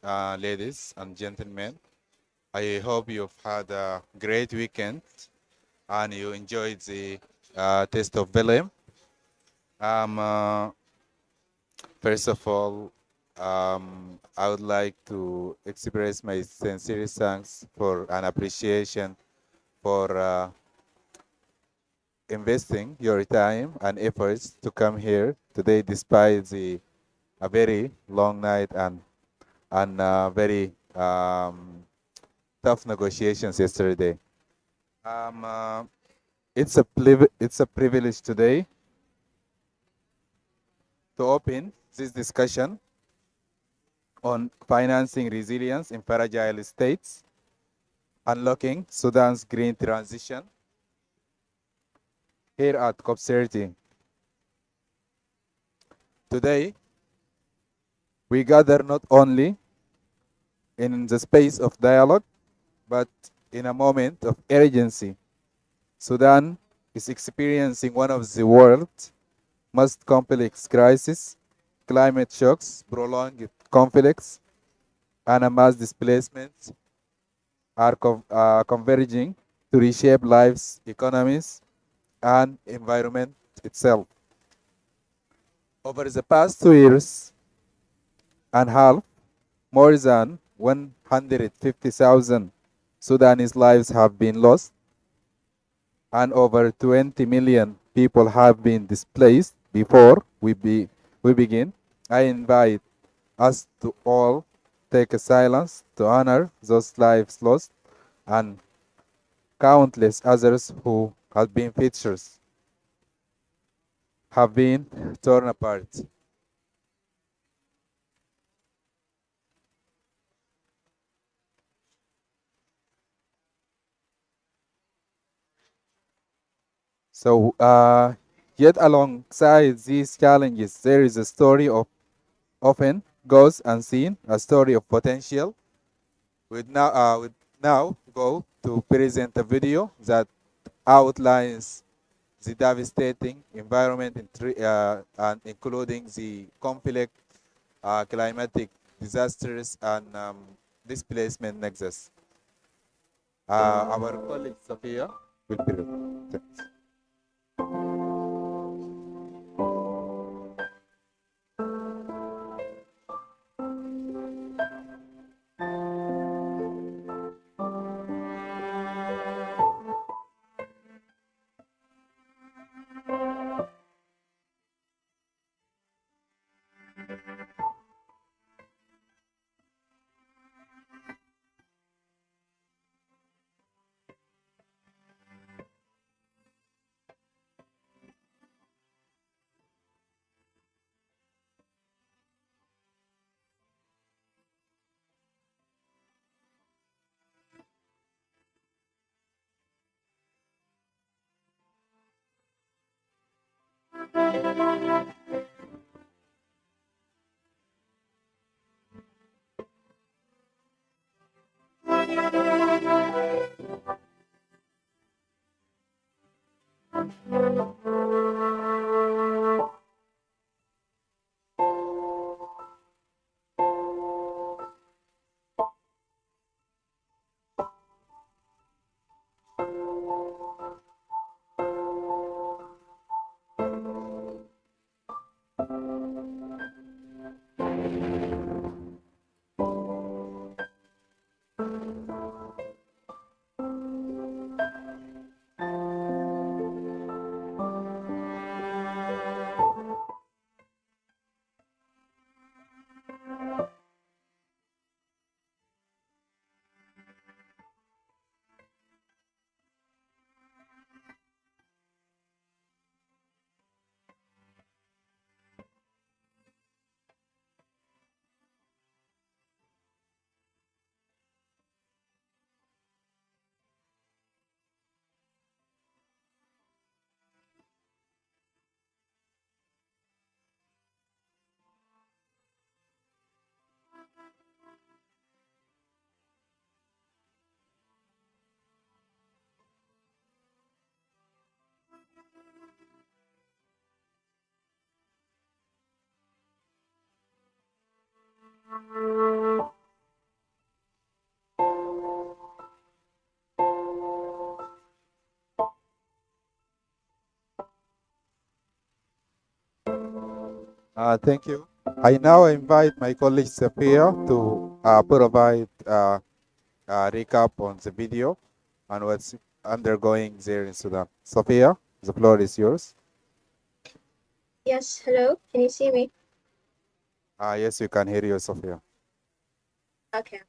ladies and gentlemen. I hope you've had a great weekend and you enjoyed the taste of Belém. Um, uh, First of all, I would like to express my sincere thanks for an appreciation for investing your time and efforts to come here today despite the a very long night and very tough negotiations yesterday. Um, uh, it's a privilege today to open this discussion on financing resilience in fragile states, unlocking Sudan's green transition here at COP30. Today, we gather not only in the space of dialogue, but in a moment of urgency. Sudan is experiencing one of the world's most complex crises, climate shocks, prolonged conflicts, and a mass displacement are converging to reshape lives, economies, and environment itself. Over the past 2 years and a half, more than 150,000 Sudanese lives have been lost, and over 20 million people have been displaced. Before we begin, I invite us to all take a silence to honor those lives lost and countless others who have been torn apart. So, yet alongside these challenges, there is a story of often goes unseen, a story of potential. With now go to present a video that outlines the devastating environment and including the conflict, climatic disasters, and displacement nexus. Our colleague Sophia will be. Thank you. I now invite my colleague Sophia to provide a recap on the video and what's undergoing there in Sudan. Sophia, the floor is yours. Yes, hello. Can you see me? Yes, we can hear you, Sophia. Okay.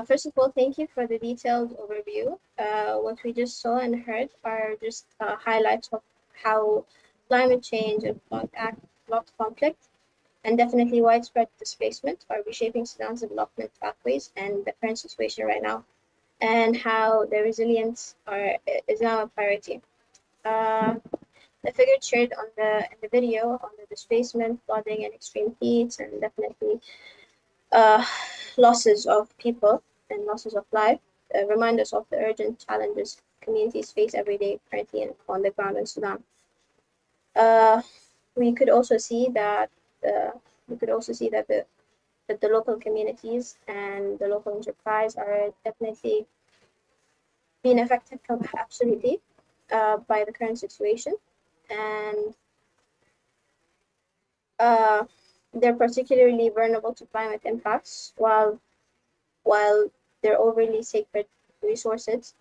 First of all, thank you for the detailed overview. What we just saw and heard are just highlights of how climate change and blocked conflict and definitely widespread displacement are reshaping Sudan's development pathways and the current situation right now, and how the resilience is now a priority. Uh, the figures shared on the video on the displacement, flooding, and extreme heat, and definitely uh, losses of people and losses of life remind us of the urgent challenges communities face every day currently on the ground in Sudan. Uh, we could also see that uh, that the local communities and the local enterprise are definitely being affected absolutely by the current situation, and uh, they're particularly vulnerable to climate impacts, while their overly sacred resources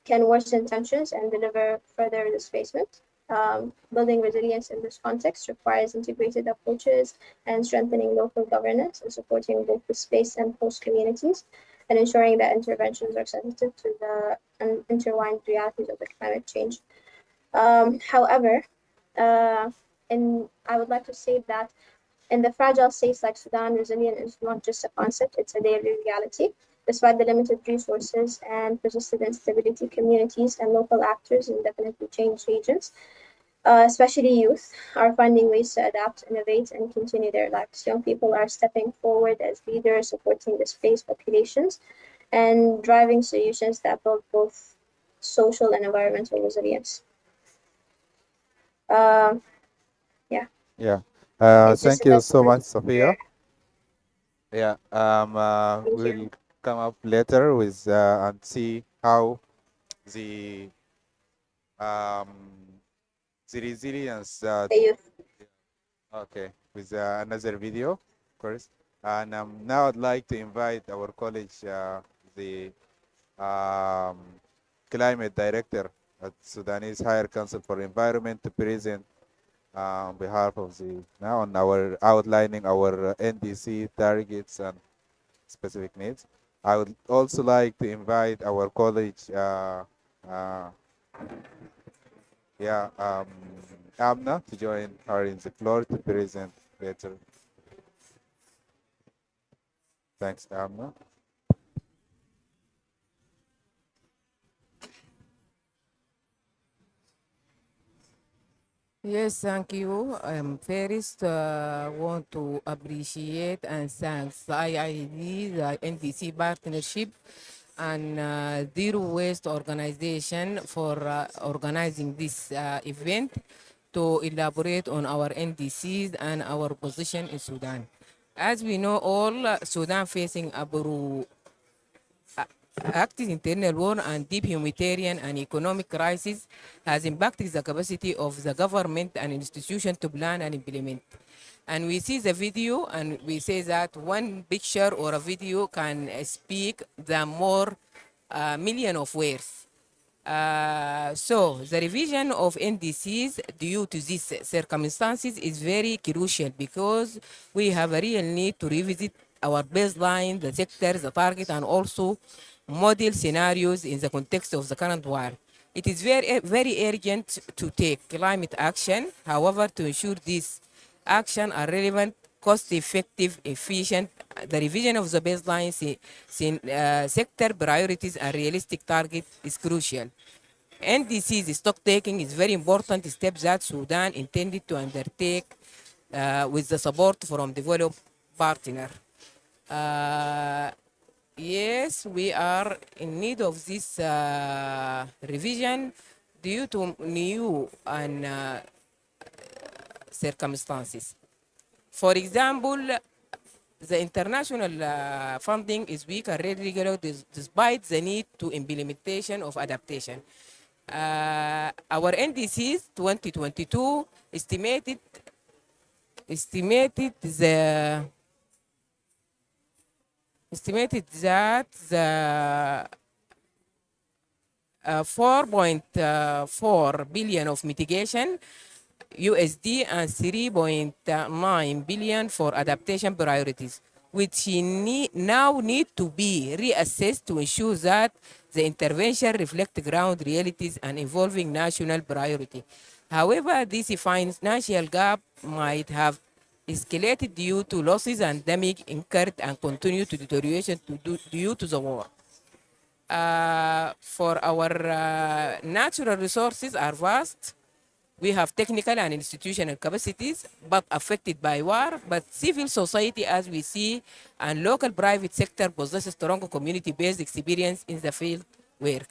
can worsen tensions and deliver further displacement. Building resilience in this context requires integrated approaches and strengthening local governance and supporting both displaced and host communities, and ensuring that interventions are sensitive to the intertwined realities of the climate change. However, uh, and I would like to say that in the fragile states like Sudan, resilience is not just a concept, it's a daily reality. Despite the limited resources and persistent instability, communities and local actors in definitely change regions, especially youth, are finding ways to adapt, innovate, and continue their lives. Young people are stepping forward as leaders, supporting displaced populations, and driving solutions that build both social and environmental resilience. Um, yeah, Yeah. it's just Thank a you so testament much, to their Sophia. Yeah. thank you, We'll come up later with and see how the um, the resilience. the youth. Okay, with another video, of course. And now I'd like to invite our college, the um, climate director at Sudanese Higher Council for Environment, to present on behalf of the now on our outlining our NDC targets and specific needs. I would also like to invite our college, uh, yeah, Amna, to join her in the floor to present later. Thanks, Amna. Yes, thank you. First, want to appreciate and thank the IID, the NDC partnership, and Zero Waste Organization for organizing this event to elaborate on our NDCs and our position in Sudan. As we know, all Sudan facing a active internal war and deep humanitarian and economic crisis has impacted the capacity of the government and institution to plan and implement. And we see the video and we say that one picture or a video can speak the more million of words. So the revision of NDCs due to these circumstances is very crucial because we have a real need to revisit our baseline, the sector, the target, and also model scenarios in the context of the current war. It is very urgent to take climate action. However, to ensure these action are relevant, cost-effective, efficient, the revision of the baseline sector priorities and realistic target is crucial. NDC's stock taking is very important step that Sudan intended to undertake with the support from developed partner. Uh, yes, we are in need of this revision due to new and circumstances. For example, the international funding is weak and irregular despite the need to implementation of adaptation. Our NDCs 2022 estimated estimated that the 4.4 billion of mitigation USD and 3.9 billion for adaptation priorities, which now need to be reassessed to ensure that the intervention reflect ground realities and evolving national priority. However, this financial gap might have escalated due to losses and damage incurred and continue to deterioration due to the war. For our natural resources are vast. We have technical and institutional capacities, but affected by war. But civil society, as we see, and local private sector possess strong community-based experience in the field work.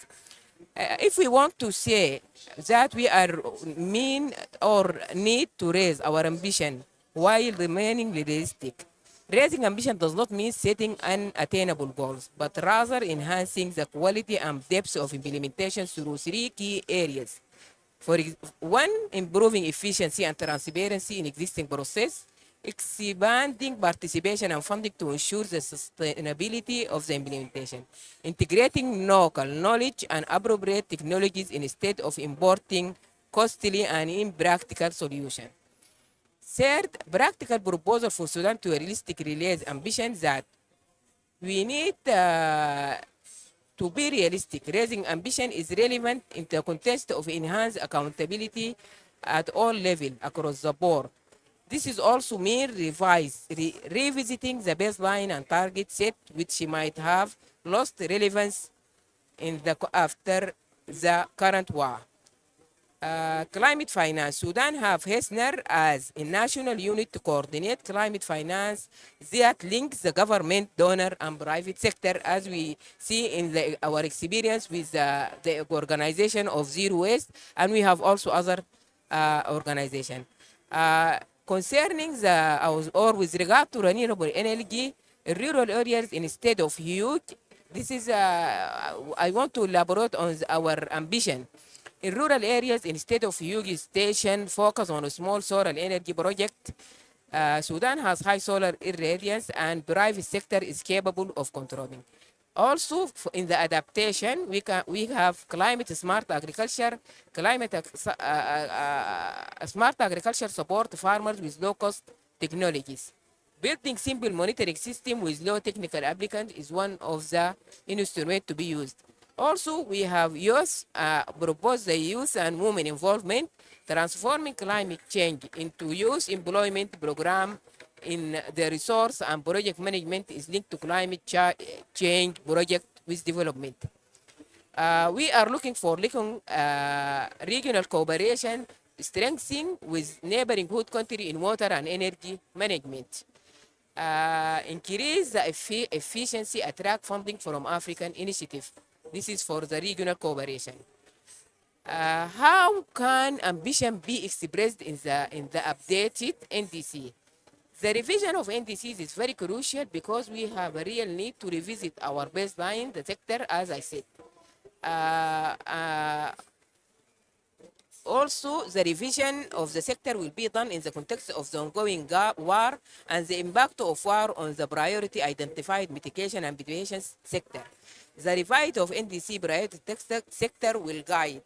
If we want to say that we are mean or need to raise our ambition while remaining realistic, raising ambition does not mean setting unattainable goals, but rather enhancing the quality and depth of implementation through three key areas. One, improving efficiency and transparency in existing process, expanding participation and funding to ensure the sustainability of the implementation, integrating local knowledge and appropriate technologies instead of importing costly and impractical solutions. Third, practical proposal for Sudan to realistic realize ambitions that we need to be realistic. Raising ambition is relevant in the context of enhanced accountability at all levels across the board. This is also mean revisiting the baseline and target set, which might have lost relevance after the current war. Climate finance. Sudan have HESNER as a national unit to coordinate climate finance that links the government, donor, and private sector, as we see in our experience with the organization of Zero Waste, and we have also other organization. Concerning or with regard to renewable energy, rural areas instead of huge, this is, I want to elaborate on our ambition. In rural areas, instead of huge station, focus on a small solar energy project. Sudan has high solar irradiance and private sector is capable of controlling. Also, in the adaptation, we have climate smart agriculture. Smart agriculture support farmers with low cost technologies. Building simple monitoring system with low technical applicant is one of the instruments to be used. Also, we have youth, propose the youth and women involvement, transforming climate change into youth employment program in the resource and project management is linked to climate change project with development. We are looking for regional cooperation, strengthening with neighboring country in water and energy management. Increase the efficiency, attract funding from African initiative. This is for the regional cooperation. How can ambition be expressed in the updated NDC? The revision of NDCs is very crucial because we have a real need to revisit our baseline, the sector, as I said. Also, the revision of the sector will be done in the context of the ongoing war and the impact of war on the priority identified mitigation and mitigation sector. The revision of NDC priority sector will guide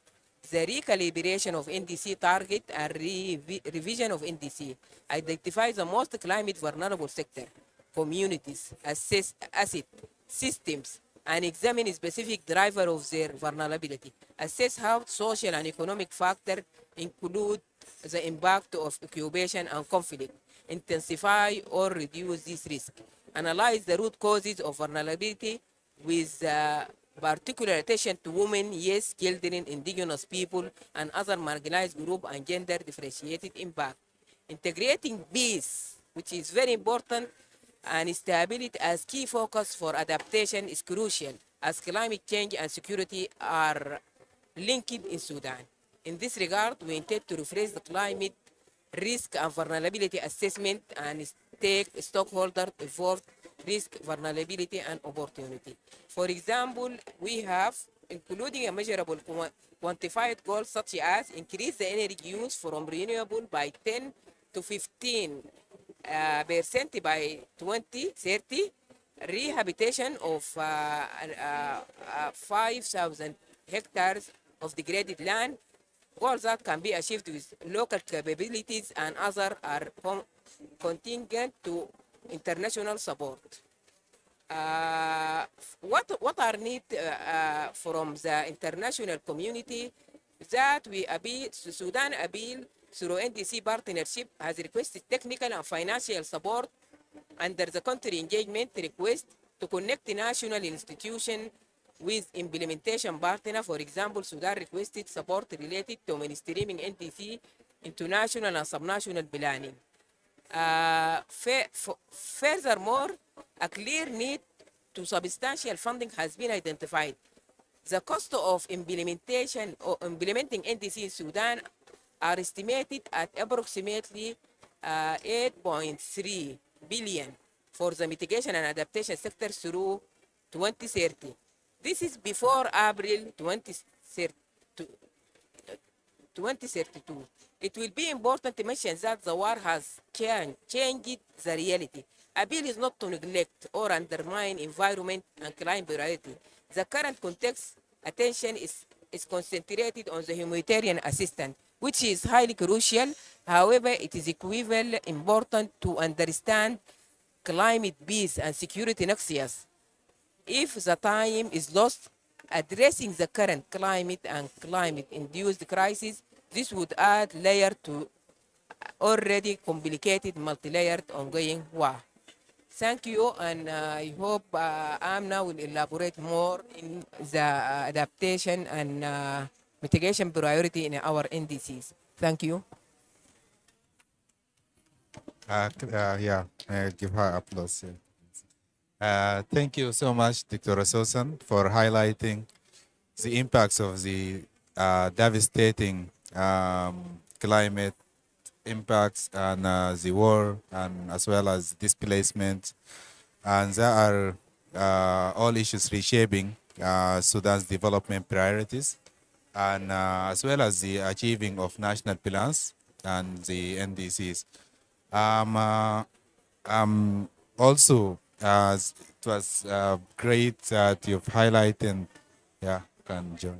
the recalibration of NDC target and revision of NDC. Identify the most climate vulnerable sector, communities, assess asset, systems, and examine specific driver of their vulnerability. Assess how social and economic factors include the impact of occupation and conflict. Intensify or reduce this risk. Analyze the root causes of vulnerability with particular attention to women, youth, children, indigenous people, and other marginalized groups and gender differentiated impact. Integrating peace, which is very important, and stability as key focus for adaptation is crucial as climate change and security are linked in Sudan. In this regard, we intend to rephrase the climate risk and vulnerability assessment and take stockholder involved risk, vulnerability, and opportunity. For example, we have including a measurable quantified goals such as increase the energy use from renewable by 10 to 15 percent by 2030, rehabilitation of 5,000 hectares of degraded land, goals that can be achieved with local capabilities and other are contingent to international support. What are need from the international community that we appeal, Sudan appeal through NDC partnership has requested technical and financial support under the country engagement request to connect the national institution with implementation partner. For example, Sudan requested support related to mainstreaming NDC into national and subnational planning. Furthermore, a clear need to substantial funding has been identified. The cost of implementing NDC in Sudan are estimated at approximately 8.3 billion for the mitigation and adaptation sector through 2030. This is before April 2032. It will be important to mention that the war has changed the reality. Appeal is not to neglect or undermine environment and climate priority. The current context attention is concentrated on the humanitarian assistance, which is highly crucial. However, it is equally important to understand climate peace and security nexus. If the time is lost addressing the current climate and climate-induced crisis, this would add layer to already complicated multi-layered ongoing war. Thank you, and I hope Amna will elaborate more in the adaptation and mitigation priority in our NDCs. Thank you. Yeah, give her applause. Thank you so much, Dr. Susan, for highlighting the impacts of the devastating climate impacts and the war, and as well as displacement. And there are all issues reshaping Sudan's development priorities, and as well as the achieving of national plans and the NDCs. Also, it was great that you've highlighted. Yeah, you can join.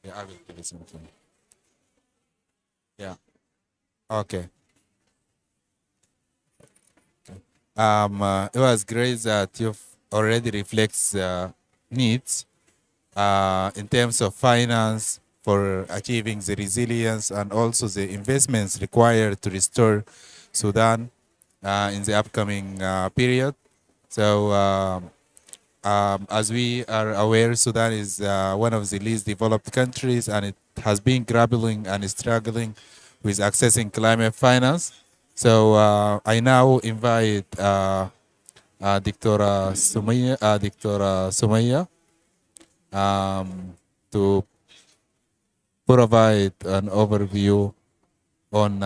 Yeah, I will give it something. Yeah. Okay. It was great that you've already reflects needs in terms of finance for achieving the resilience and also the investments required to restore Sudan in the upcoming period. So as we are aware, Sudan is one of the least developed countries, and it has been grappling and struggling with accessing climate finance. So I now invite Dr. Sumaya to provide an overview on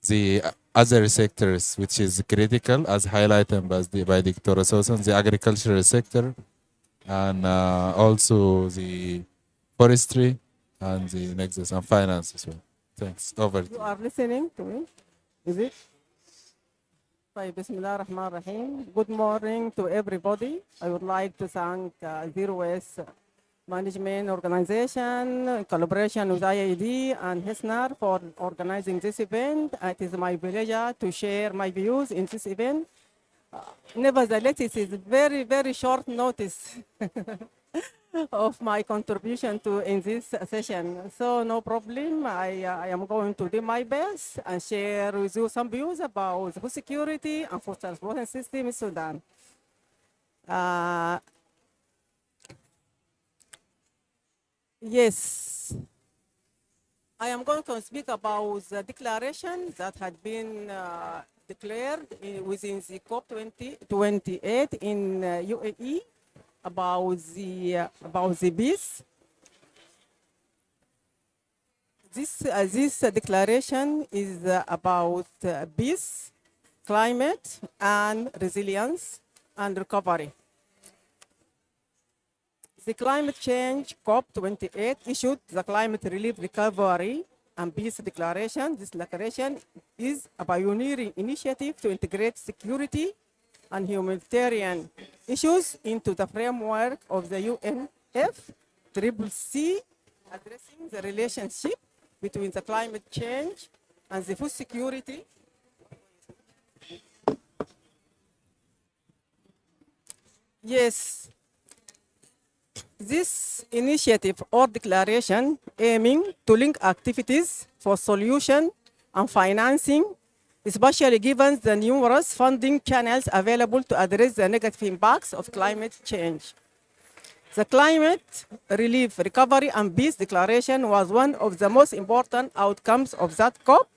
the other sectors, which is critical, as highlighted by Dr. Sosan, the agricultural sector, and also the forestry, and the nexus and finance as well. Thanks. Over to You you. are listening to me? Is it? Bismillah ar-Rahman ar-Rahim. Good morning to everybody. I would like to thank Zero Waste Management Organization, in collaboration with IAD and HISNAR for organizing this event. It is my pleasure to share my views in this event. Nevertheless, it is very, very short notice of my contribution to in this session. So no problem. I am going to do my best and share with you some views about food security and food transportation system in Sudan. Yes, I am going to speak about the declaration that had been declared within the COP28 in UAE about the peace. This declaration is about peace, climate, and resilience and recovery. The climate change COP28 issued the climate relief recovery and Peace Declaration. This declaration is a pioneering initiative to integrate security and humanitarian issues into the framework of the UNFCCC, addressing the relationship between the climate change and the food security. Yes, this initiative or declaration aiming to link activities for solution and financing, especially given the numerous funding channels available to address the negative impacts of climate change. The Climate Relief, Recovery and Peace Declaration was one of the most important outcomes of that COP.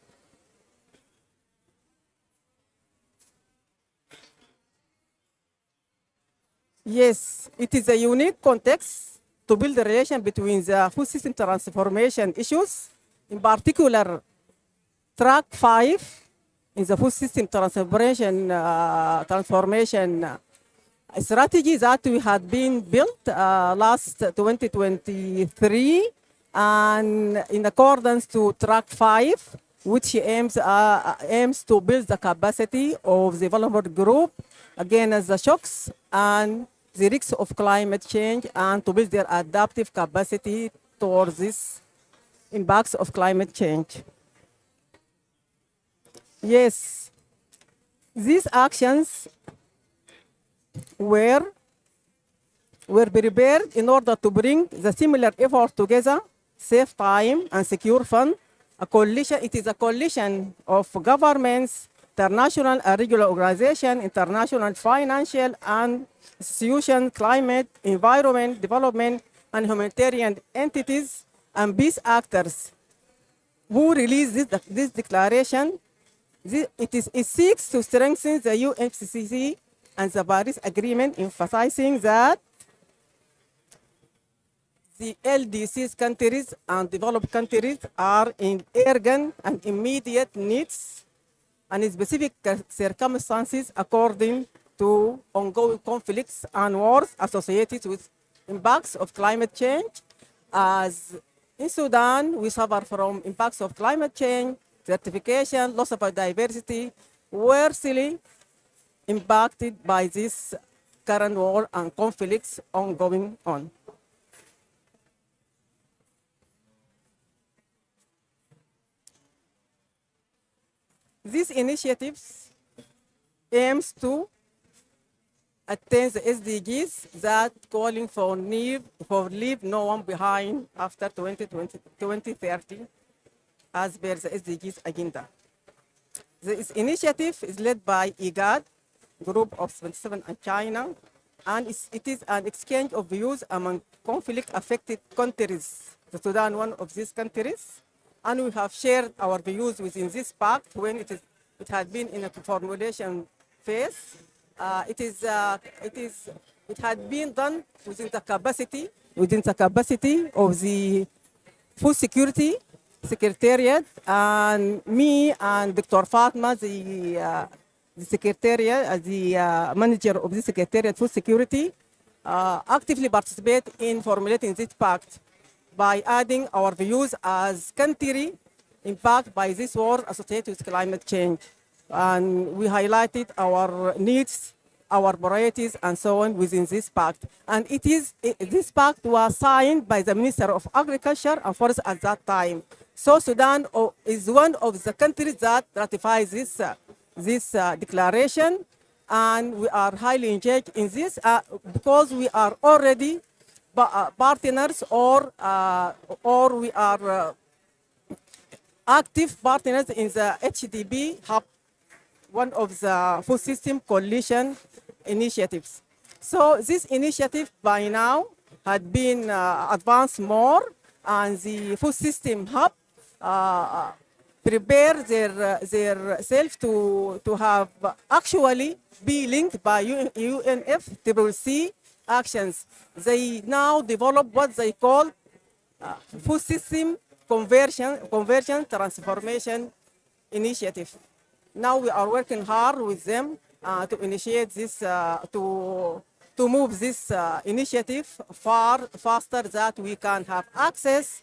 Yes, it is a unique context to build a relation between the food system transformation issues, in particular, track 5 in the food system transformation strategy that we had been built last 2023, and in accordance to track 5, which aims to build the capacity of the vulnerable group against the shocks and the risks of climate change, and to build their adaptive capacity towards these impacts of climate change. Yes, these actions were prepared in order to bring the similar effort together, save time and secure fund. A coalition, it is a coalition of governments, international and regional organizations, international financial and institutions, climate, environment, development, and humanitarian entities and peace actors who released this declaration. It seeks to strengthen the UNFCCC and the Paris Agreement, emphasizing that the LDCs countries and developed countries are in urgent and immediate needs and specific circumstances according to ongoing conflicts and wars associated with impacts of climate change. As in Sudan, we suffer from impacts of climate change, desertification, loss of biodiversity, worsening impacted by this current war and conflicts ongoing on. These initiatives aims to attain the SDGs that calling for leave no one behind after 2030 as per the SDGs agenda. This initiative is led by IGAD, Group of 27 and China, and it is an exchange of views among conflict-affected countries. The Sudan, one of these countries, and we have shared our views within this pact when it had been in a formulation phase. It had been done within the capacity of the Food Security Secretariat, and me and Dr. Fatma, the secretariat, the manager of the Secretariat Food Security, actively participate in formulating this pact by adding our views as country impacted by this war associated with climate change. And we highlighted our needs, our priorities, and so on within this pact. And this pact was signed by the Minister of Agriculture and Forest at that time. So Sudan is one of the countries that ratifies this declaration, and we are highly engaged in this because we are already partners or we are active partners in the HDB hub, one of the food system coalition initiatives. So this initiative by now had been advanced more, and the food system hub prepare their self to have actually be linked by UNFCCC actions. They now develop what they call food system conversion transformation initiative. Now we are working hard with them to initiate this, to move this initiative far faster, that we can have access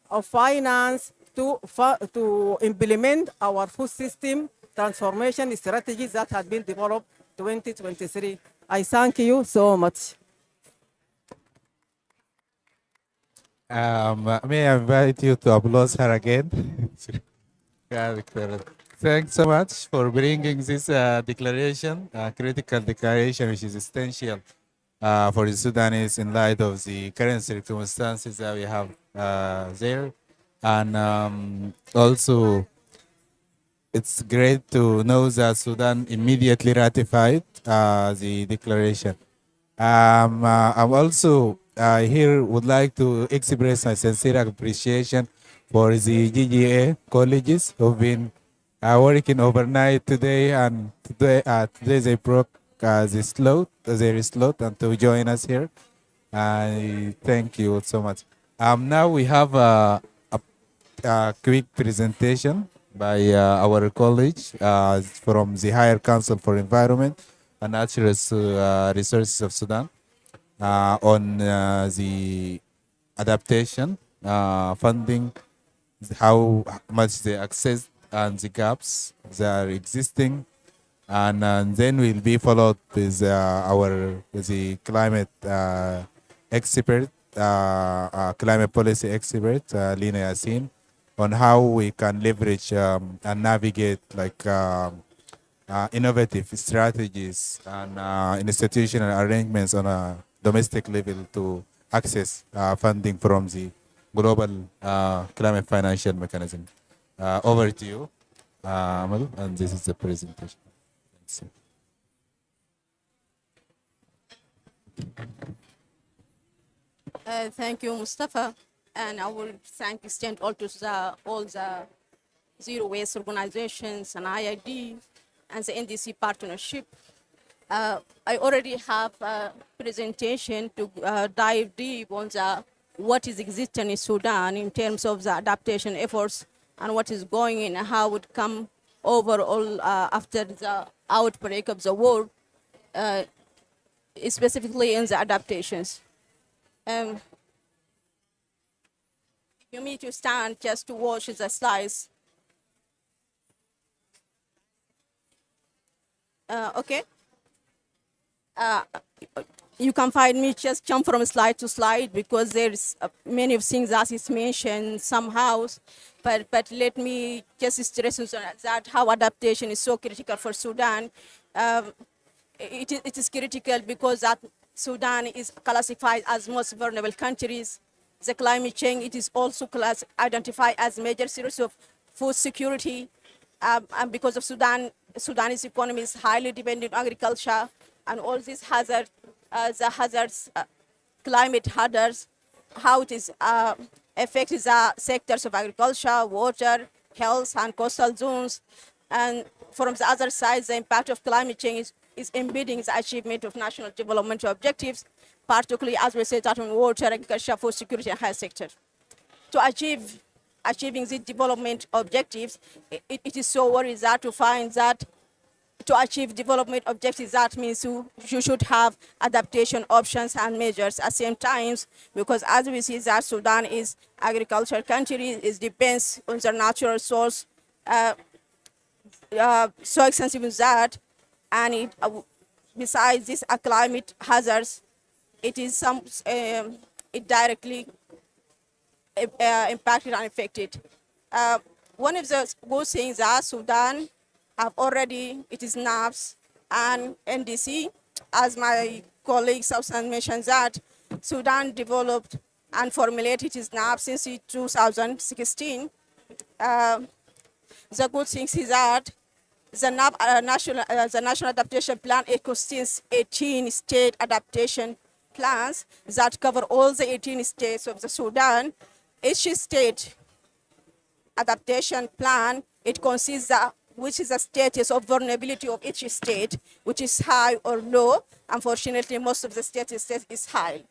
of finance to implement our food system transformation strategies that have been developed 2023. I thank you so much. May I invite you to applaud her again? Yeah, Victoria. Thanks so much for bringing this declaration, critical declaration, which is essential for the Sudanese in light of the current circumstances that we have there. And also, it's great to know that Sudan immediately ratified the declaration. I'm also here would like to express my sincere appreciation for the GGA colleges who've been working overnight today, and today they broke their slot and to join us here. I thank you so much. Now we have a quick presentation by our college from the Higher Council for Environment and Natural Resources of Sudan on the adaptation funding, how much they access and the gaps that are existing, and then we'll be followed with the climate expert, climate policy expert, Lina Yassin, on how we can leverage and navigate like innovative strategies and institutional arrangements on a domestic level to access funding from the global climate financial mechanism. Over to you, Amal, and this is the presentation. Thanks. Thank you, Mustafa. And I will extend all the zero waste organizations and IID and the NDC partnership. I already have a presentation to dive deep on what is existing in Sudan in terms of the adaptation efforts and what is going in and how it would come overall after the outbreak of the war, specifically in the adaptations. You need to stand just to watch the slides. Okay. You can find me just jump from slide to slide because there's many of things that is mentioned somehow, but let me just stress that how adaptation is so critical for Sudan. It is critical because that Sudan is classified as most vulnerable countries. The climate change, it is also identified as major source of food security. And because of Sudanese economy is highly dependent on agriculture, and all these hazards, climate hazards, how it is affects the sectors of agriculture, water, health, and coastal zones. And from the other side, the impact of climate change is impeding the achievement of national development objectives, particularly as we say that on water, agriculture, food security, and health sector. To achieving these development objectives, it is so worrying that to find that to achieve development objectives, that means you should have adaptation options and measures at the same time, because as we see that Sudan is agricultural country, it depends on the natural source, so extensive as that, and it, besides this climate hazards, it is it directly impacted and affected. One of the good things that Sudan have already, it is NAPS and NDC, as my colleague Susan mentioned that Sudan developed and formulated its NAPS since 2016. The good thing is that the National Adaptation Plan contains 18 state adaptation plans that cover all the 18 states of the Sudan. Each state adaptation plan, it consists of which is the status of vulnerability of each state, which is high or low. Unfortunately, most of the states is high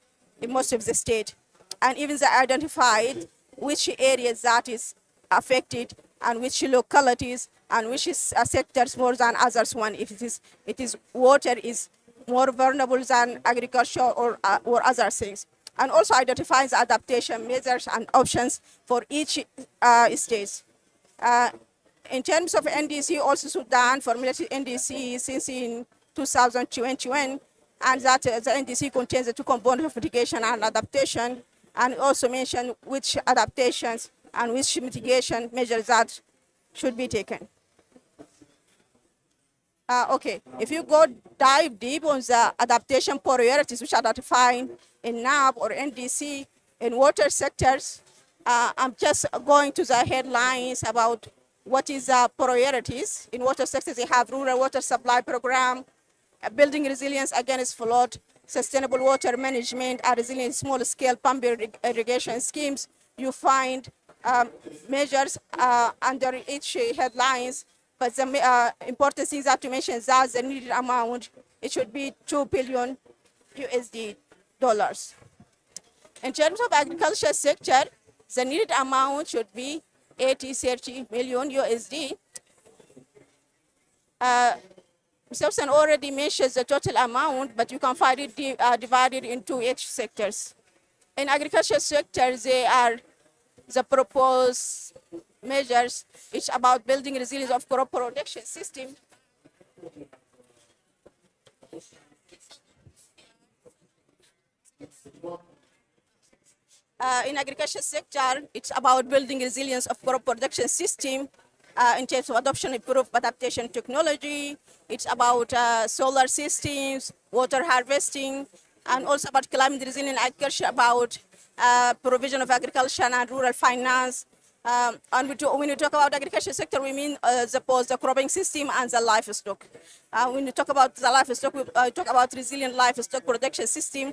in most of the state. And even they identified which areas that is affected and which localities and which is sectors more than others one. If it is water is more vulnerable than agriculture or other things. and also identifies adaptation measures and options for each stage. In terms of NDC, also Sudan formulated NDC since in 2021, and that the NDC contains the two components of mitigation and adaptation, and also mention which adaptations and which mitigation measures that should be taken. Okay, if you go dive deep on the adaptation priorities which are defined in NAB or NDC in water sectors, I'm just going to the headlines about what is the priorities. In water sectors, they have rural water supply program, building resilience against flood, sustainable water management, and resilient small-scale pump irrigation schemes. You find measures under each headlines, but the important things that to mention is that the needed amount, it should be 2 billion USD dollars. In terms of agriculture sector, the needed amount should be 30 million USD. Subsan already mentions the total amount, but you can find it divided into each sectors. In agriculture sector, they are the proposed measures. It's about building resilience of crop production system. In agriculture sector, it's about building resilience of crop production system in terms of adoption of improved adaptation technology. It's about solar systems, water harvesting, and also about climate resilient agriculture, about provision of agriculture and rural finance. And when we talk about agriculture sector, we mean the cropping system and the livestock. When we talk about the livestock, we talk about resilient livestock production system,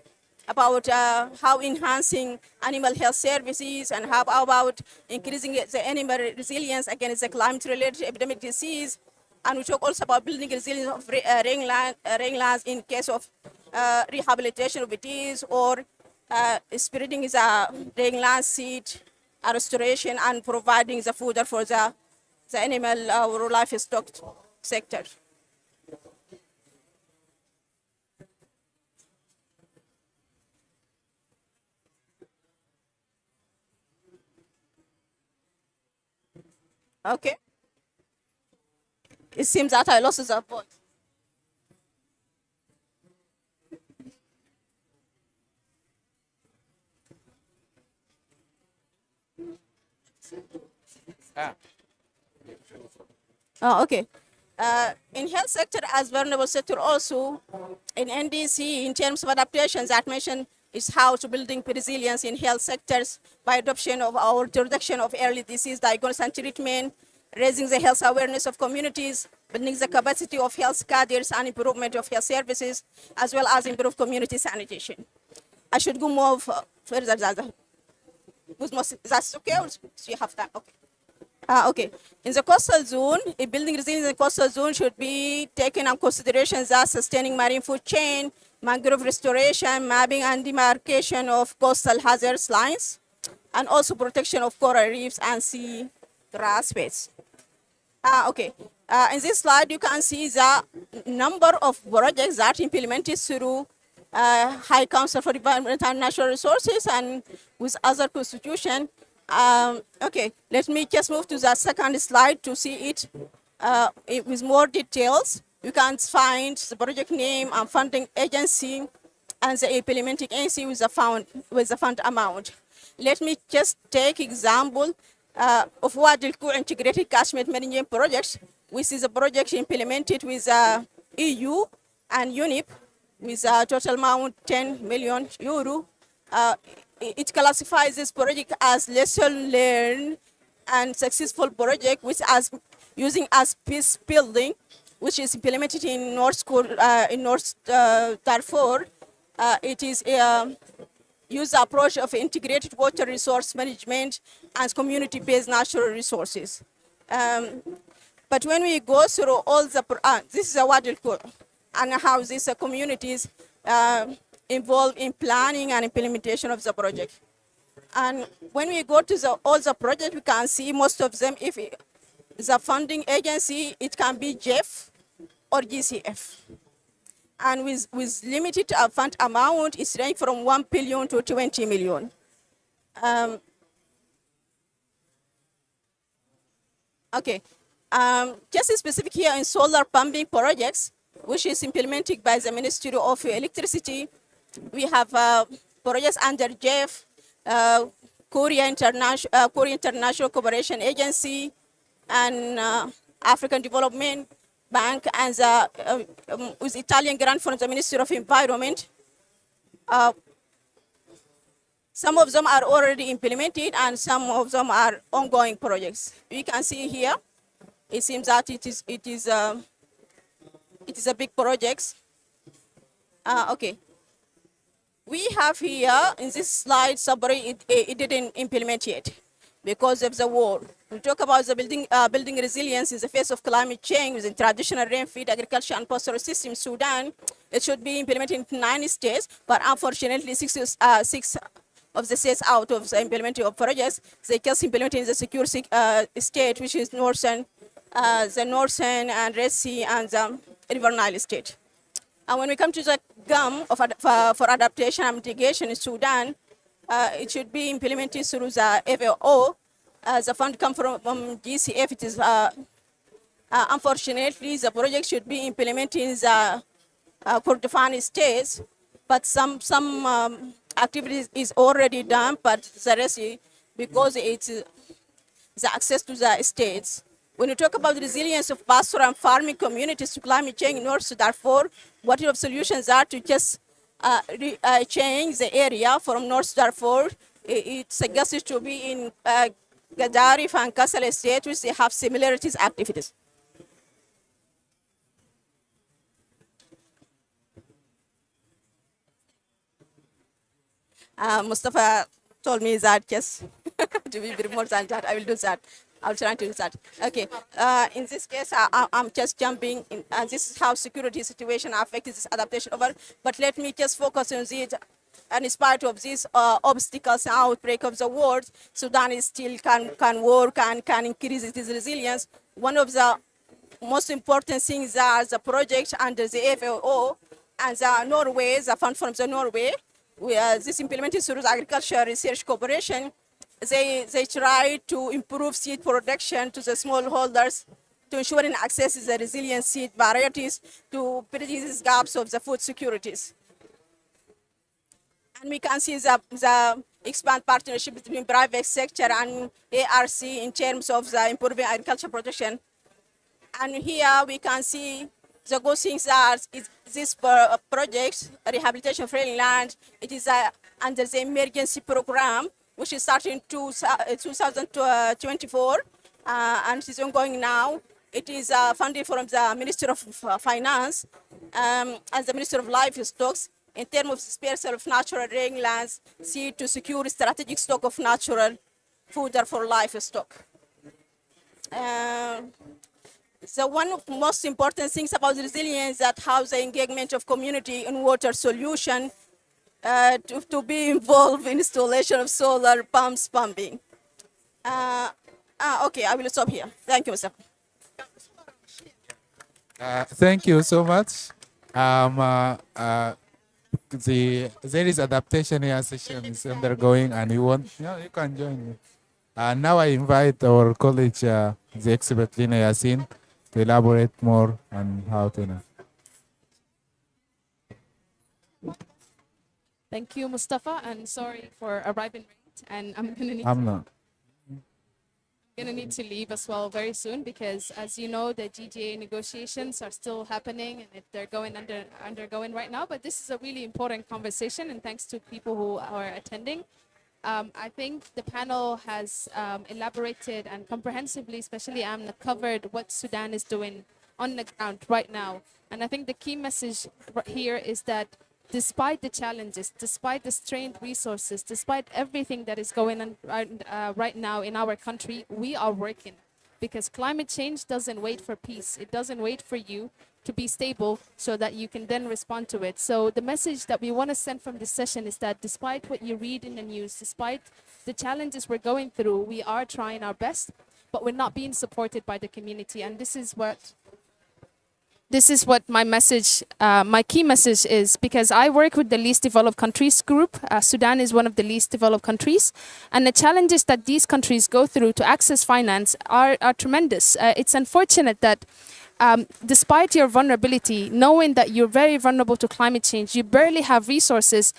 about how enhancing animal health services and how about increasing the animal resilience against the climate-related epidemic disease. And we talk also about building resilience of rangelands in case of rehabilitation of disease or spreading the rangeland seed restoration and providing the food for the animal or livestock sector. Okay. It seems that I lost the vote. Oh, okay. In health sector as vulnerable sector also, in NDC, in terms of adaptations that mentioned is how to building resilience in health sectors by adoption of our introduction of early disease diagnosis and treatment, raising the health awareness of communities, building the capacity of health cadres and improvement of health services, as well as improve community sanitation. I should go more further than that. That's okay, or do you have time? Okay. Okay. In the coastal zone, a building resilience in the coastal zone should be taken into consideration as sustaining marine food chain, mangrove restoration, mapping and demarcation of coastal hazards lines, and also protection of coral reefs and sea grass beds. Okay. In this slide, you can see the number of projects that implemented through High Council for Environment and Natural Resources and with other constitution. Okay, let me just move to the second slide to see it with more details. You can find the project name and funding agency and the implementing agency with the fund amount. Let me just take example of what the integrated catchment management projects, which is a project implemented with EU and UNIP with a total amount 10 million euro. It classifies this project as lesson learned and successful project, which as using as peace building, which is implemented in North Darfur. It is use the approach of integrated water resource management and community-based natural resources. But when we go through all the, this is a Wadi al-Kur, and how these communities involved in planning and implementation of the project. And when we go to all the projects, we can see most of them, if the funding agency, it can be JEF or GCF. and with limited fund amount, it's ranging from 1 billion to 20 million. Okay, just specific here in solar pumping projects, which is implemented by the Ministry of Electricity. We have projects under JEF, Korea International Cooperation Agency, and African Development Bank, and the with Italian grant from the Ministry of Environment. Some of them are already implemented, and some of them are ongoing projects. We can see here, it seems that it is a big project. Okay. We have here in this slide, Sabri, it didn't implement yet because of the war. We talk about the building resilience in the face of climate change within traditional rain-fed agriculture and pastoral system in Sudan. It should be implemented in 9 states, but unfortunately, six of the states out of the implementing of projects, they just implemented in the secure state, which is the northern and Red Sea and the River Nile state. And when we come to the GAM for adaptation and mitigation in Sudan, it should be implemented through the FAO. The fund comes from GCF. It is unfortunately the project should be implemented in the Kurdistan states, but some activities is already done, but the rest, because it's the access to the states. When you talk about the resilience of pastoral and farming communities to climate change in North Darfur, what your solutions are to just change the area from North Darfur? It's suggested to be in Gadarif and Kassala state, which they have similarities activities. Mustafa told me that just to be more than that, I will do that. I'll try to do that. Okay. In this case, I'm just jumping in. This is how security situation affects this adaptation over. But let me just focus on it. And in spite of these obstacles and outbreak of the war, Sudan is still can work and can increase its resilience. One of the most important things are the project under the FAO and the Norway, the fund from the Norway. This implemented through the Agriculture Research Corporation. They try to improve seed production to the smallholders to ensure and access the resilient seed varieties to bridge these gaps of the food securities. And we can see the expand partnership between private sector and ARC in terms of the improving agriculture production. And here we can see the good things are this project, rehabilitation of frailing land. It is under the emergency program, which is starting in 2024, and it is ongoing now. It is funded from the Ministry of Finance and the Ministry of Livestock in terms of dispersal of natural rangelands, seed to secure strategic stock of natural fodder for livestock. So one of the most important things about resilience is that how the engagement of community in water solution to be involved in installation of solar pumps pumping. Okay, I will stop here. Thank you, Mr. Thank you so much. There is adaptation here session is undergoing, and you can join me. Now I invite our colleague, the expert Lina Yassin, to elaborate more on how to. Thank you, Mustafa, and sorry for arriving late. And I'm gonna need to leave as well very soon because, as you know, the GGA negotiations are still happening and they're undergoing right now. But this is a really important conversation, and thanks to people who are attending. I think the panel has elaborated and comprehensively, especially Amna, covered what Sudan is doing on the ground right now. And I think the key message here is that despite the challenges, despite the strained resources, despite everything that is going on right now in our country, we are working. Because climate change doesn't wait for peace. It doesn't wait for you to be stable so that you can then respond to it. So the message that we want to send from this session is that despite what you read in the news, despite the challenges we're going through, we are trying our best, but we're not being supported by the community. And this is what this is what my message, my key message is, because I work with the least developed countries group. Sudan is one of the least developed countries, and the challenges that these countries go through to access finance are tremendous. It's unfortunate that despite your vulnerability, knowing that you're very vulnerable to climate change, you barely have resources,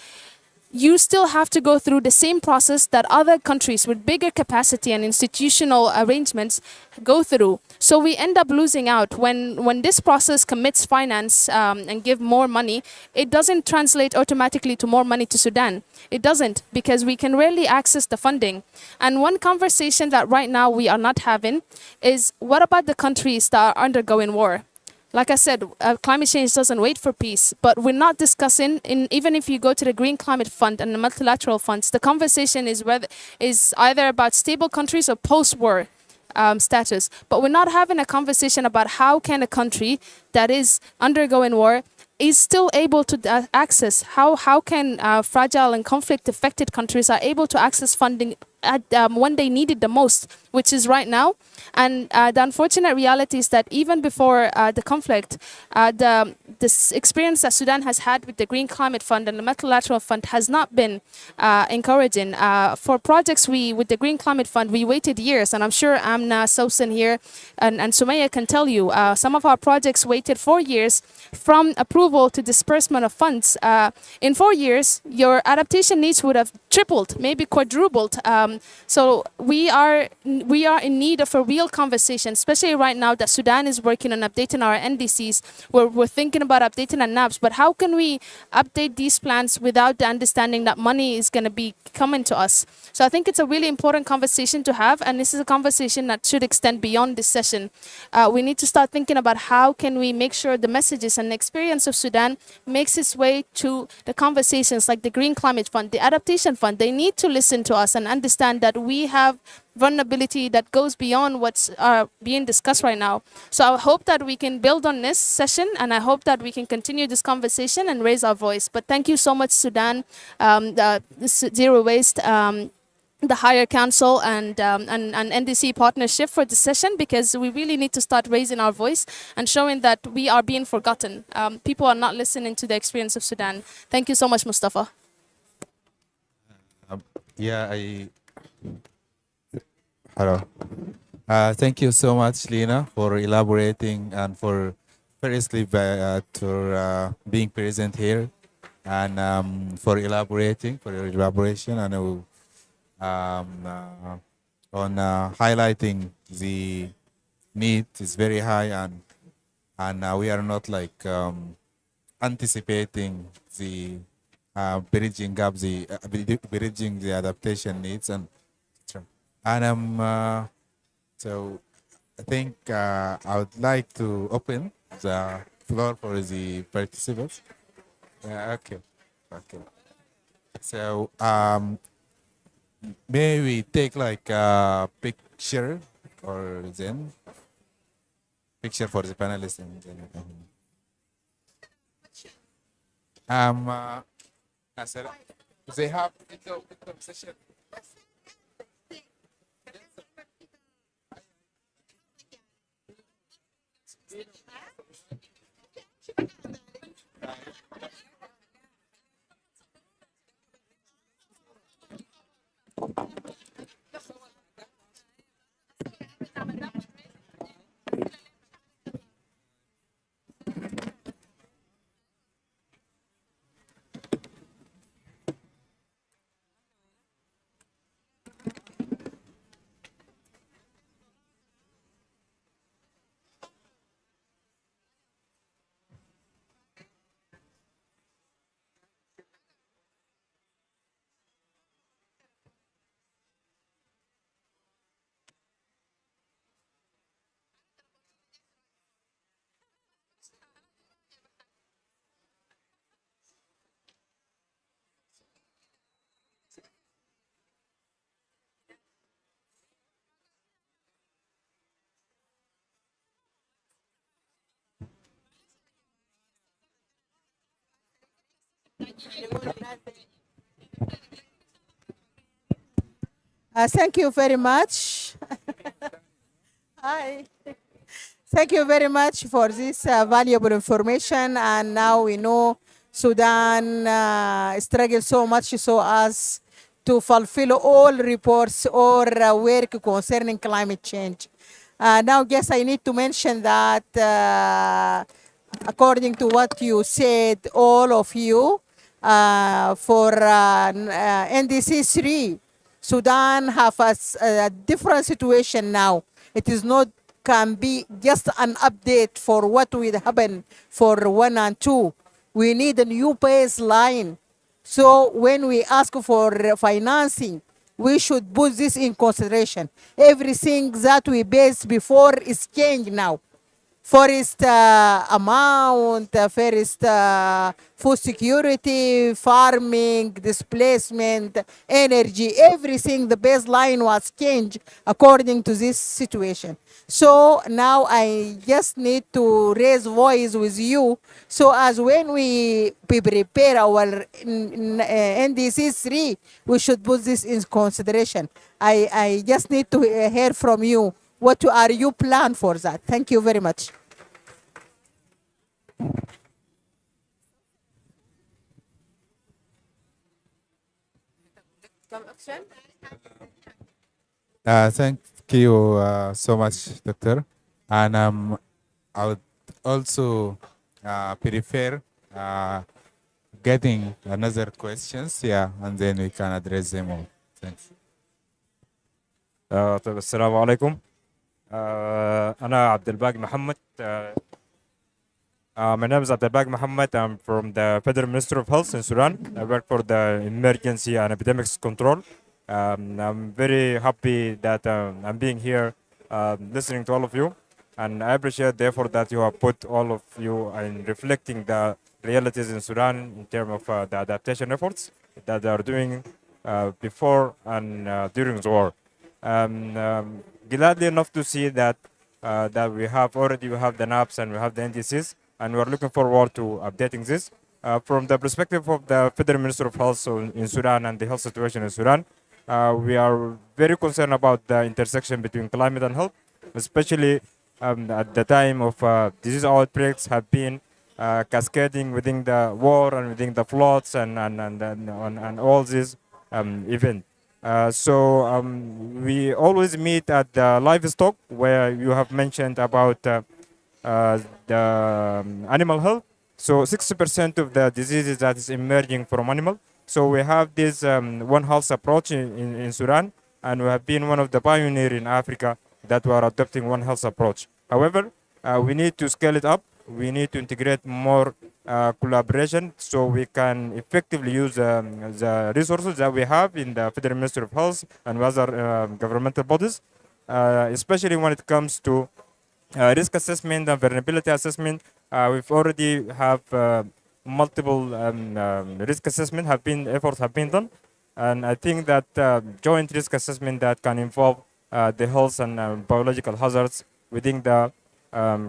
you still have to go through the same process that other countries with bigger capacity and institutional arrangements go through. So we end up losing out when this process commits finance and give more money. It doesn't translate automatically to more money to Sudan. It doesn't, because we can rarely access the funding. And one conversation that right now we are not having is, what about the countries that are undergoing war? Like I said, climate change doesn't wait for peace, but we're not discussing, even if you go to the Green Climate Fund and the multilateral funds, the conversation is either about stable countries or post-war status. But we're not having a conversation about how can a country that is undergoing war is still able to access, how can fragile and conflict affected countries are able to access funding at, when they need it the most, which is right now. And the unfortunate reality is that even before the conflict, this experience that Sudan has had with the Green Climate Fund and the Multilateral Fund has not been encouraging. For projects with the Green Climate Fund, we waited years, and I'm sure Amna, Sosan here, and Sumaya can tell you, some of our projects waited 4 years from approval to disbursement of funds. In 4 years, your adaptation needs would have tripled, maybe quadrupled. So we are in need of a real conversation, especially right now that Sudan is working on updating our NDCs. We're thinking about updating our NABs, but how can we update these plans without the understanding that money is going to be coming to us? So I think it's a really important conversation to have, and this is a conversation that should extend beyond this session. We need to start thinking about how can we make sure the messages and the experience of Sudan makes its way to the conversations like the Green Climate Fund, the Adaptation Fund. They need to listen to us and understand that we have vulnerability that goes beyond what's being discussed right now. So I hope that we can build on this session, and I hope that we can continue this conversation and raise our voice. But thank you so much, Sudan, the Zero Waste, the Higher Council, and NDC partnership for this session, because we really need to start raising our voice and showing that we are being forgotten. People are not listening to the experience of Sudan. Thank you so much, Mustafa. Yeah, hello. Thank you so much, Lena, for elaborating and for firstly for being present here, and for elaborating, for your elaboration, and on highlighting the need is very high, and we are not like anticipating the bridging gap, bridging the adaptation needs, and so I think I would like to open the floor for the participants. Okay. So may we take like a picture, or then picture for the panelists, and then they have video session. Thank you very much. Hi. Thank you very much for this valuable information. And now we know Sudan struggles so much so as to fulfill all reports or work concerning climate change. Now, guess I need to mention that according to what you said, all of you, for NDC 3, Sudan have a different situation now. It is not can be just an update for what will happen for 1 and 2. We need a new baseline. So when we ask for financing, we should put this in consideration. Everything that we based before is changed now. Forest amount, first food security, farming, displacement, energy, everything, the baseline was changed according to this situation. So now I just need to raise voice with you. So as when we prepare our NDC 3, we should put this in consideration. I just need to hear from you. What are you plan for that? Thank you very much. Thank you so much, Doctor. And I would also prefer getting another questions, yeah, and then we can address them all. Thanks. طيب السلام عليكم. أنا عبد الباقي محمد. My name is Abdelbak Mohammed. I'm from the Federal Ministry of Health in Sudan. I work for the Emergency and Epidemics Control. I'm very happy that I'm being here listening to all of you. And I appreciate the effort that you have put, all of you, in reflecting the realities in Sudan in terms of the adaptation efforts that they are doing before and during the war. Gladly enough to see that that we have the NAPs and we have the NDCs, and we are looking forward to updating this. From the perspective of the Federal Minister of Health in Sudan and the health situation in Sudan, we are very concerned about the intersection between climate and health, especially at the time of disease outbreaks have been cascading within the war and within the floods and all these events. So we always meet at the livestock where you have mentioned about the animal health. So 60% of the diseases that is emerging from animal. So we have this One Health approach in Sudan, and we have been one of the pioneers in Africa that were adopting One Health approach. However, we need to scale it up. We need to integrate more collaboration so we can effectively use the resources that we have in the Federal Ministry of Health and other governmental bodies, especially when it comes to risk assessment and vulnerability assessment. We've already have multiple risk assessment efforts have been done, and I think that joint risk assessment that can involve the health and biological hazards within the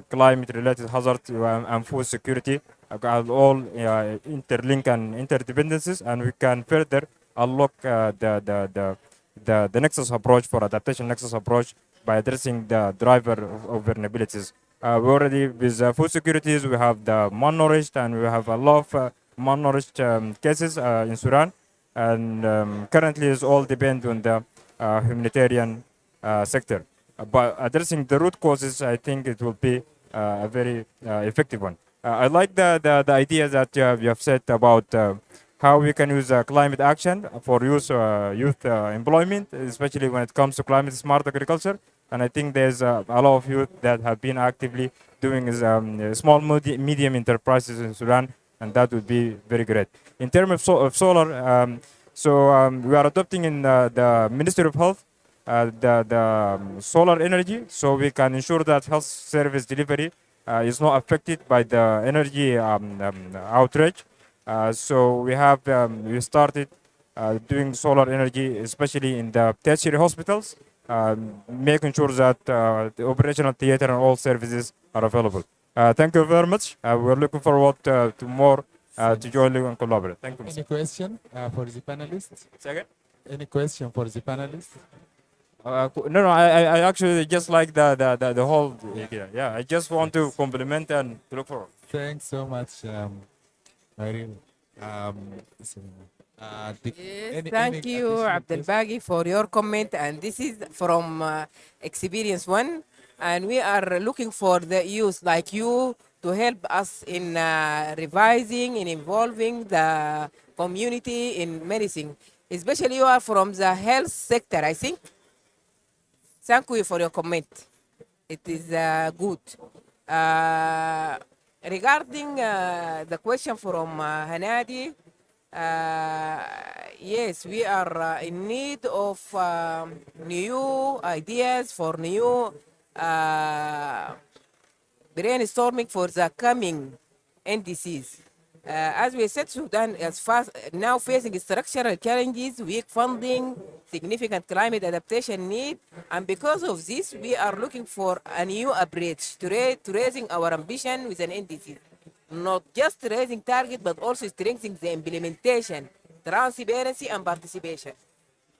climate-related hazards and food security are all interlink and interdependencies, and we can further unlock the nexus approach for adaptation nexus approach by addressing the driver of vulnerabilities. We already, with food securities, we have the malnourished, and we have a lot of malnourished cases in Sudan, and currently it's all depend on the humanitarian sector. By addressing the root causes, I think it will be a very effective one. I like the idea that you have said about how we can use climate action for youth employment, especially when it comes to climate smart agriculture. And I think there's a lot of youth that have been actively doing small, medium enterprises in Sudan, and that would be very great. In terms of solar, we are adopting in the Ministry of Health the solar energy, so we can ensure that health service delivery is not affected by the energy outrage. So we started doing solar energy, especially in the tertiary hospitals, making sure that the operational theater and all services are available. Thank you very much. We're looking forward to more to join you and collaborate. Thank you. Any question for the panelists? Second? Any question for the panelists? No, no, I actually just like the whole idea. Yeah, I just want to compliment and to look forward. Thanks so much, Irene. So, Yes, any thank you, additional Abdel question? Baghi, for your comment. And this is from Experience One. And we are looking for the youth like you to help us in revising and involving the community in medicine. Especially you are from the health sector, I think. Thank you for your comment. It is good. Uh, Regarding the question from Hanadi, uh, yes, we are in need of new ideas for new uh, brainstorming for the coming NDCs. As we said, Sudan is fast now facing structural challenges, weak funding, significant climate adaptation need, and because of this, we are looking for a new approach to raising our ambition with an NDC. Not just raising target, but also strengthening the implementation, transparency, and participation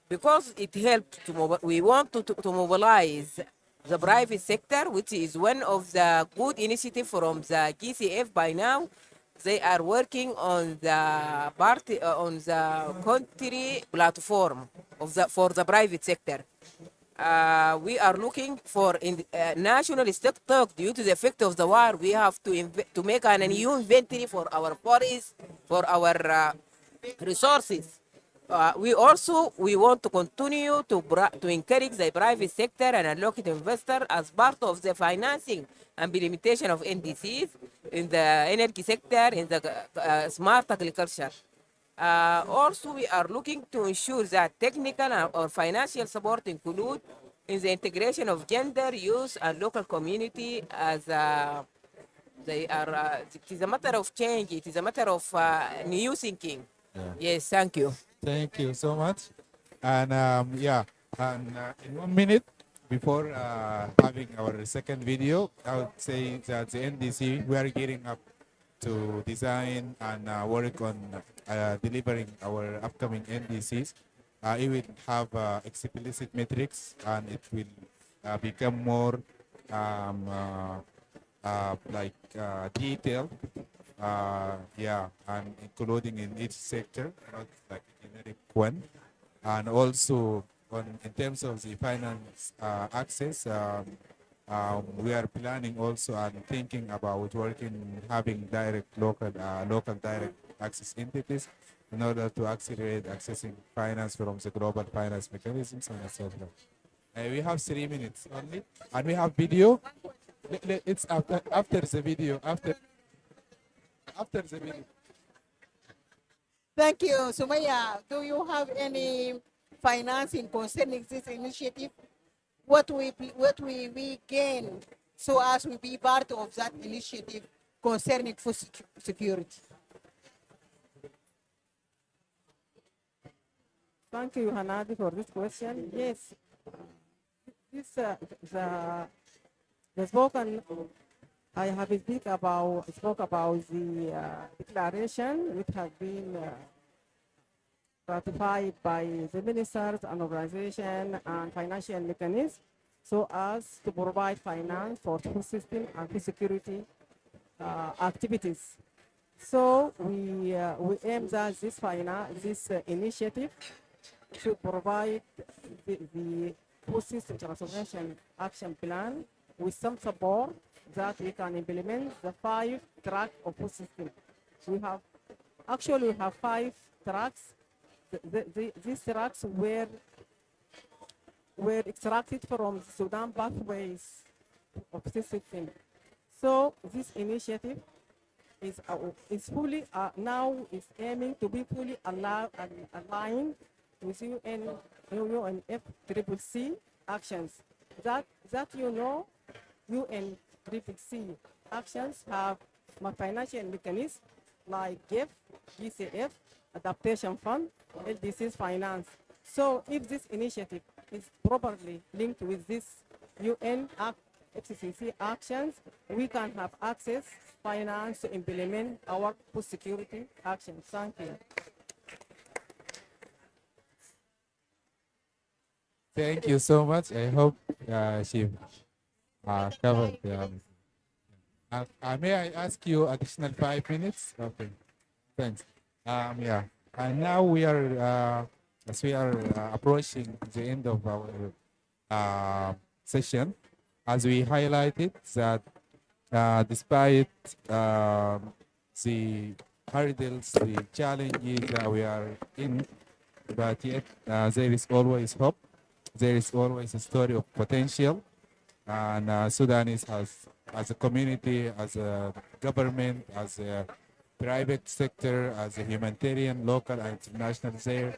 because it helped to we want to mobilize the private sector, which is one of the good initiative from the GCF by now. They are working on the party on the country platform of the for the private sector. We are looking for in national stock due to the effect of the war. We have to make a new inventory for our forests, for our resources. We want to continue to encourage the private sector and allocate investor as part of the financing and implementation of NDCs in the energy sector, in the smart agriculture. Also, we are looking to ensure that technical or financial support include in the integration of gender, youth, and local community as they are. It is a matter of change. It is a matter of new thinking. Yeah. Yes, thank you. Thank you so much. And yeah, and in 1 minute before having our second video, I would say that the NDC, we are gearing up to design and work on delivering our upcoming NDCs. It will have explicit metrics and it will become more detailed, yeah, and including in each sector, not like a generic one. And also in terms of the finance access, we are planning also and thinking about working, having local direct access entities in order to accelerate accessing finance from the global finance mechanisms and etc. We have 3 minutes only, and we have video. It's after the video. After the video. Thank you. Sumaya, do you have any financing concerning this initiative? What we gain so as we be part of that initiative concerning food security? Thank you, Hanadi, for this question. Yes, this the spoken. I have spoke about the declaration which has been ratified by the ministers and organization and financial mechanisms so as to provide finance for food system and food security activities. So we aim that this initiative should provide the food system transformation action plan with some support that we can implement the 5 tracks of food system. We have 5 tracks. These tracks were extracted from the Sudan pathways of this system. So this initiative is fully now is aiming to be fully aligned with UNFCCC actions. That UNFCCC actions have financial mechanisms like GIF, GCF, Adaptation Fund, LDCs finance. So if this initiative is properly linked with this UNFCCC actions, we can have access finance to implement our food security actions. Thank you. Thank you so much. I hope she covered. May I ask you additional 5 minutes? Okay, thanks. Yeah, and now we are, as we are approaching the end of our session, as we highlighted that despite the hurdles, the challenges that we are in, but yet there is always hope. There is always a story of potential, and Sudanese has, as a community, as a government, as a private sector, as a humanitarian, local and international, there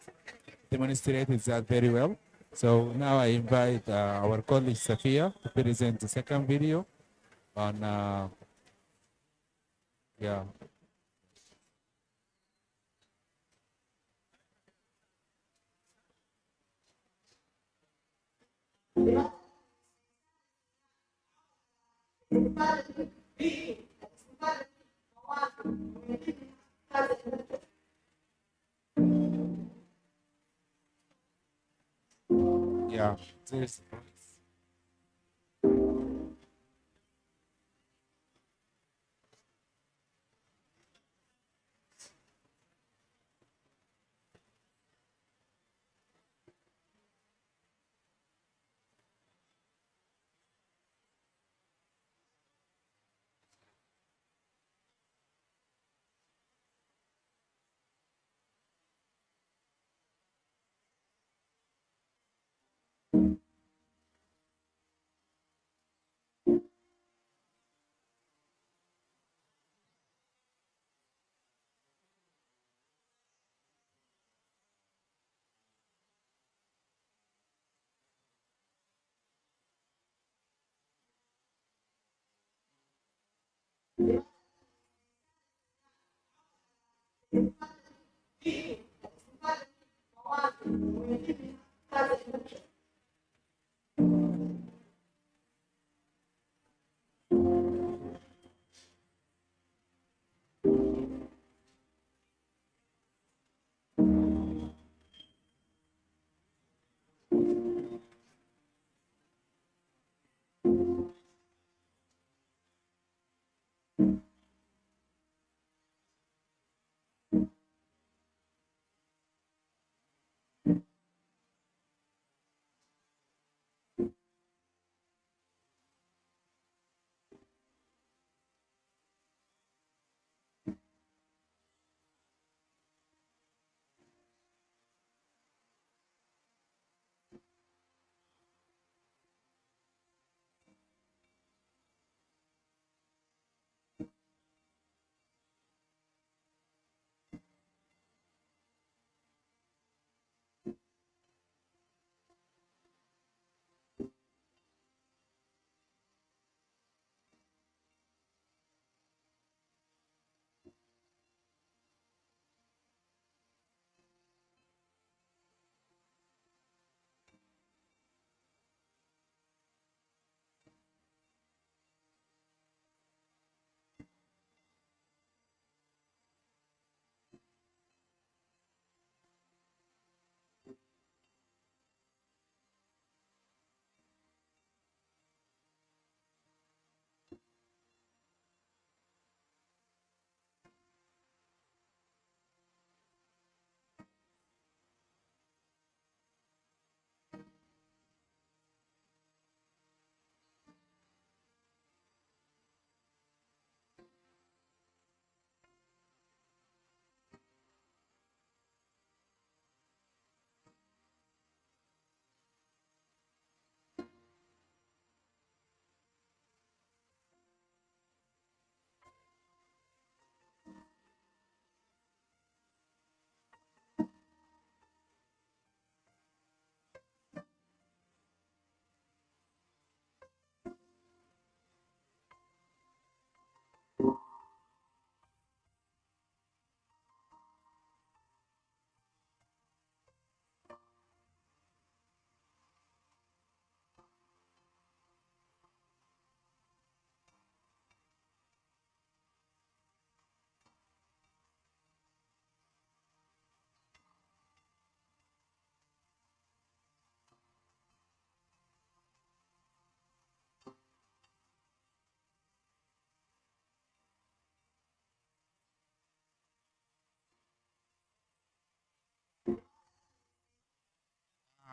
demonstrated that very well. So now I invite our colleague Safia to present the second video on yeah. Yeah, there's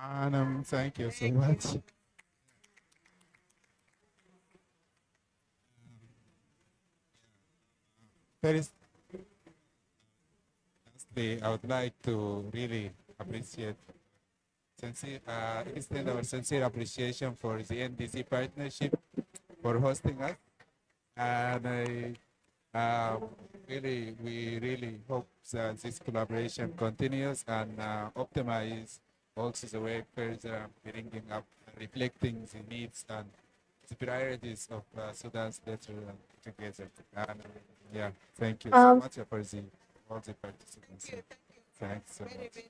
And thank you so much. First, lastly, I would like to really appreciate extend our sincere appreciation for the NDC partnership for hosting us. And we really hope that this collaboration continues and optimize also the way further bringing up, reflecting the needs and the priorities of Sudan's better together. And yeah, thank you so Um, much for all the participants. Thanks so much.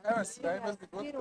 Yes, that was the good.